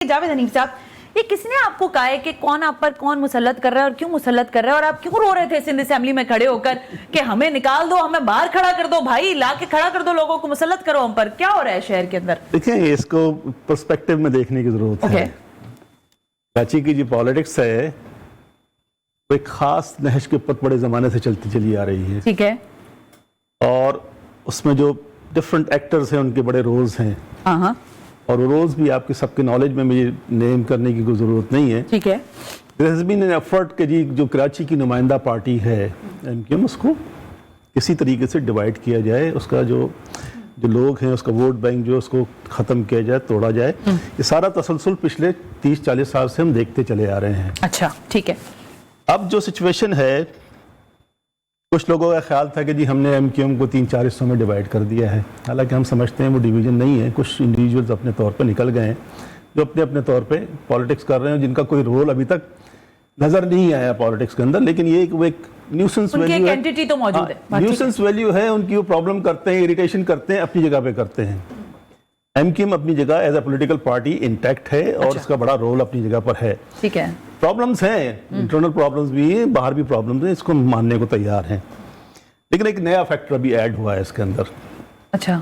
जावेद हनीफ साहब, ये किसने आपको कहा है कि कौन आप पर कौन मुसल्लत कर रहा है और क्यों मुसल्लत कर रहा है, और आप क्यों रो रहे थे सिंध असेंबली में खड़े होकर कि हमें निकाल दो, हमें बाहर खड़ा कर दो, भाई ला के खड़ा कर दो, लोगों को मुसल्लत करो हम पर? क्या हो रहा है शहर के अंदर? देखिए, इसको पर्सपेक्टिव में देखने की जरूरत है। कराची की जो पॉलिटिक्स है वो एक खास नहज के ऊपर बड़े जमाने से चलती चली आ रही है। ठीक है। और उसमें जो डिफरेंट एक्टर्स हैं उनके बड़े रोल्स हैं। हाँ, और वो रोल्स भी आपके सबके नॉलेज में मुझे नेम करने की कोई ज़रूरत नहीं है। ठीक है। There has been an effort कि जी जो कराची की नुमाइंदा पार्टी है एमक्यूएम, उसको किसी तरीके से डिवाइड किया जाए, उसका जो लोग हैं उसका वोट बैंक जो उसको ख़त्म किया जाए, तोड़ा जाए। ये सारा तसलसल पिछले 30-40 साल से हम देखते चले आ रहे हैं। अच्छा, ठीक है। अब जो सिचुएशन है, कुछ लोगों का ख्याल था कि जी हमने एमक्यूएम को 3-4 हिस्सों में डिवाइड कर दिया है। हालांकि हम समझते हैं वो डिवीज़न नहीं है। कुछ इंडिविजुअल्स अपने तौर पे निकल गए हैं जो अपने अपने तौर पे पॉलिटिक्स कर रहे हैं, जिनका कोई रोल अभी तक नज़र नहीं आया पॉलिटिक्स के अंदर। लेकिन ये वो एक न्यूसेंस वैल्यू है, एंटिटी तो मौजूद है, न्यूसेंस वैल्यू है उनकी। वो प्रॉब्लम करते हैं, इरिटेशन करते हैं, अपनी जगह पे करते हैं। एमक्यूएम अपनी जगह as a political party intact है और उसका बड़ा रोल अपनी जगह पर है। ठीक है। प्रॉब्लम्स हैं, इंटरनल प्रॉब्लम्स भी हैं, बाहर भी प्रॉब्लम्स हैं, इसको मानने को तैयार हैं। लेकिन एक नया फैक्टर अभी ऐड हुआ है इसके अंदर। अच्छा।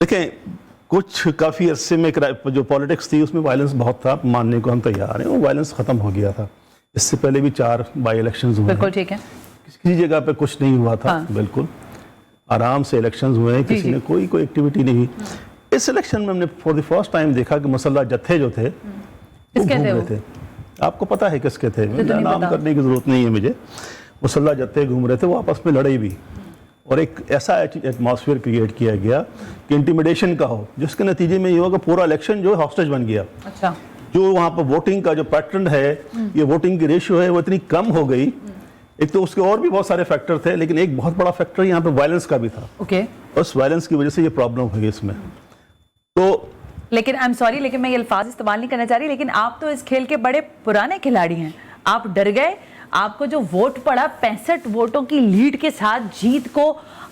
देखें, कुछ काफ़ी अरसे में जो पॉलिटिक्स थी उसमें वायलेंस बहुत था, मानने को हम तैयार हैं। वो वायलेंस ख़त्म हो गया था। इससे पहले भी 4 बाई इलेक्शंस हुए। बिल्कुल ठीक है। किसी जगह पे कुछ नहीं हुआ था। बिल्कुल आराम से इलेक्शंस हुए हैं, किसी ने कोई एक्टिविटी नहीं हुई। इस इलेक्शन में हमने फॉर द फर्स्ट टाइम देखा कि मुसल्लह जत्थे जो थे वो घूम रहे थे। आपको पता है किसके थे? नाम करने की जरूरत नहीं है मुझे। मुसल्लह जत्थे घूम रहे थे, वो आपस में लड़े भी, और एक ऐसा एटमॉस्फेयर क्रिएट किया गया कि इंटिमिडेशन का हो, जिसके नतीजे में ये हुआ कि पूरा इलेक्शन जो है हॉस्टेज बन गया। अच्छा। जो वहाँ पर वोटिंग का जो पैटर्न है, ये वोटिंग की रेशियो है, वो इतनी कम हो गई। एक तो उसके और भी बहुत सारे फैक्टर थे, लेकिन एक बहुत बड़ा फैक्टर यहाँ पे वायलेंस का भी था। ओके। उस वायलेंस की वजह से ये प्रॉब्लम हुई इसमें। तो लेकिन आई एम सॉरी, लेकिन मैं ये अल्फाज इस्तेमाल नहीं करना चाह रही, लेकिन आप तो इस खेल के बड़े पुराने खिलाड़ी हैं। आप डर गए, आपको जो वोट पड़ा 65 वोटों की लीड के साथ जीत को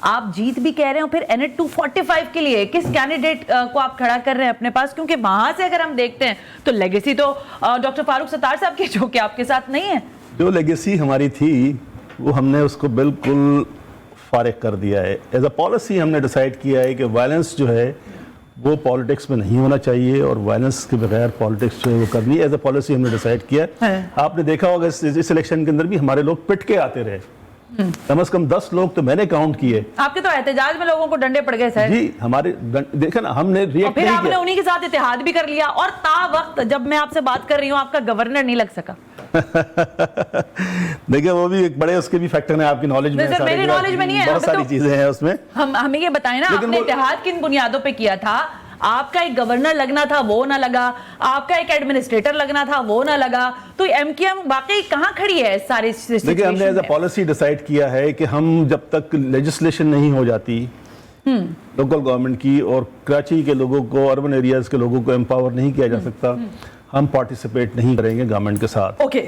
आप जीत भी कह रहे हो, फिर एनएट 245 के लिए किस कैंडिडेट को आप खड़ा कर रहे हैं अपने पास? क्योंकि वहां से अगर हम देखते हैं तो लेगेसी तो डॉक्टर फारूक सत्तार साहब की, जो कि आपके साथ नहीं है। जो लेगेसी हमारी थी वो हमने उसको बिल्कुल फारिग कर दिया है। एज अ पॉलिसी हमने डिसाइड किया है कि वायलेंस जो है वो पॉलिटिक्स में नहीं होना चाहिए, और वायलेंस के बगैर पॉलिटिक्स जो है वो करनी है। एज अ पॉलिसी हमने डिसाइड किया है। आपने देखा होगा इस इलेक्शन के अंदर भी हमारे लोग पिट के आते रहे। कम से कम 10 लोग तो मैंने काउंट किए। आपके तो एहतजाज में लोगों को डंडे पड़ गए सर। जी, हमारे देखा ना, हमने रिएक्ट फिर आपने उन्हीं के साथ इत्तेहाद भी कर लिया, और ता वक्त जब मैं आपसे बात कर रही हूँ आपका गवर्नर नहीं लग सका। देखिए, वो भी एक बड़े उसके भी फैक्टर है आपकी नॉलेज में। सर, मेरे नॉलेज में नहीं है, बहुत सारी चीजें हैं उसमें। हमें ये बताएं ना, आपने इत्तेहाद किन बुनियादों पे किया था? आपका एक गवर्नर लगना था, वो ना लगा। आपका एक एडमिनिस्ट्रेटर लगना था, वो ना लगा। तो एमक्यूएम वाकई कहां खड़ी है सारी सिचुएशन? देखिए, हमने एज अ पॉलिसी डिसाइड किया है कि हम जब तक लेजिस्लेशन नहीं हो जाती लोकल गवर्नमेंट की, और कराची के लोगों को, अर्बन एरियाज के लोगों को एम्पावर नहीं किया जा सकता, हम पार्टिसिपेट नहीं करेंगे गवर्नमेंट के साथ। ओके।